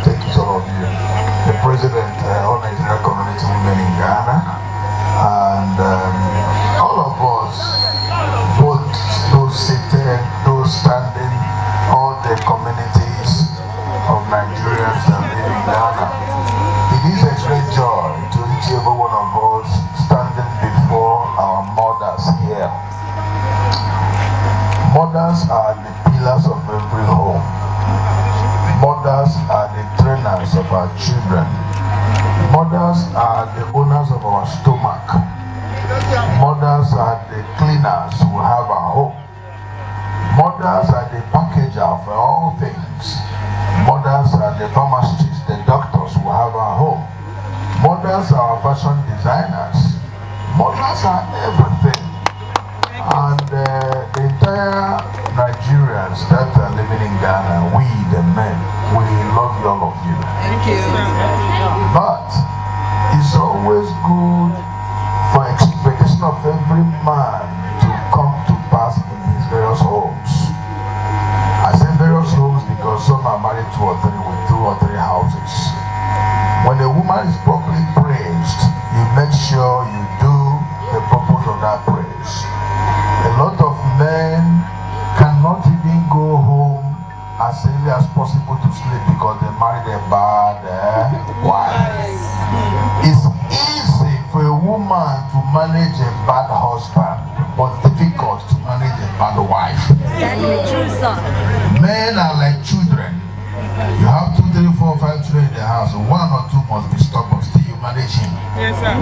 Thank you to all of you. The President, All Nigerian Women in Ghana, and all of us, both those sitting, those standing, all the communities of Nigerians that live in Ghana. It is a great joy to each and every one of us standing before our mothers here. Mothers are the pillars of every home. Mothers are the trainers of our children. Mothers are the owners of our stomach. Mothers are the cleaners who have our home. Mothers are the packager for all things. Mothers are the pharmacists, the doctors who have our home. Mothers are fashion designers. Mothers are everything. And the entire Nigerians that are living in Ghana, we the men, we love you, all of you. Thank you. But it's always good for expectation of every man to come to pass in his various homes. I say various homes because some are married two or three with 2 or 3 houses. When a woman is properly praised, you make sure you do the purpose of that praise. A lot of men cannot even go home as early as possible to sleep because they married a bad wife. It's easy for a woman to manage a bad husband, but difficult to manage a bad wife. Men are like children. You have 2, 3, 4, 5 children in the house. 1 or 2 must be stubborn. Still you manage him. Yes, sir.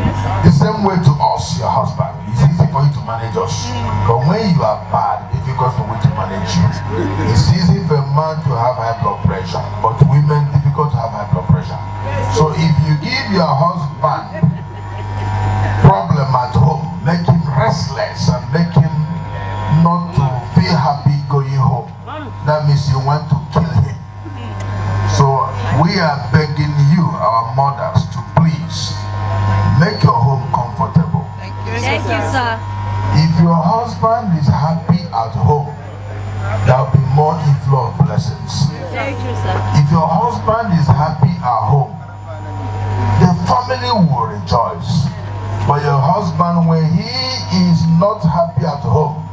The same way to us, your husband. It's easy for you to manage us. But when you are bad, it's difficult for me to manage you. It's easy for a man to have high blood pressure, but women, difficult to have high blood pressure. So if you give your husband problem at home, make him restless and make him not to feel happy going home, that means you want to kill him. So we are begging you, our mothers, to please make your home comfortable. Thank you, sir. If your husband is happy at home, there will be more inflow of blessings. Thank you, sir. If your husband is happy at home, the family will rejoice. But your husband, when he is not happy at home,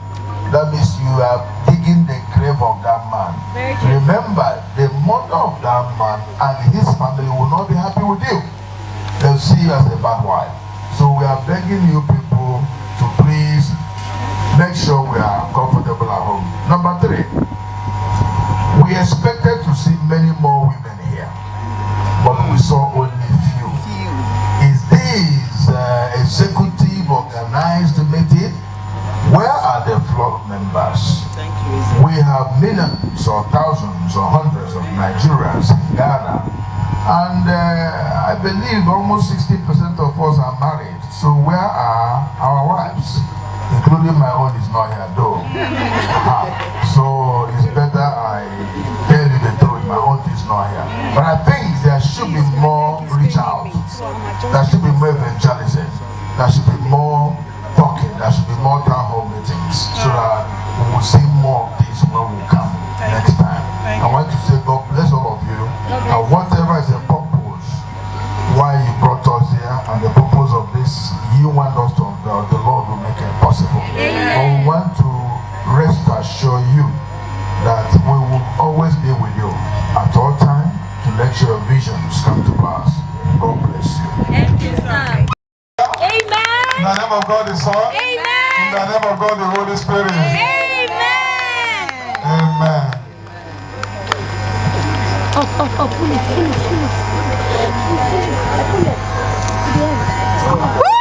that means you are digging the grave of that man. Remember, the mother of that man and his family will not be happy with you. They'll see you as a bad wife. So we are begging you people to please make sure we are comfortable at home. Number 3, we expected to see many more women here, but we saw only few. Is this executive organized meeting? Where are the floor members? Thank you. We have millions or thousands or hundreds of Nigerians in Ghana, and I believe almost 60% of us are married. So where are our wives? Including my own is not here though. So it's better I tell you the truth, my own is not here. But I think there should be more reach out. There should be more evangelism. There should be more talking. There should be more town hall meetings so that we will see more of this when we come next time. I want to say God bless all of you. And whatever is the purpose why you brought us here and the purpose of this you want us to unveil, the Lord will make it possible. But we want to rest assure you that we will always be with you at all time to let your visions come to pass. God bless you. Thank you, sir. Amen. In the name of God the Son. Amen. In the name of God the Holy Spirit. Amen. Amen. Pull it. Woo!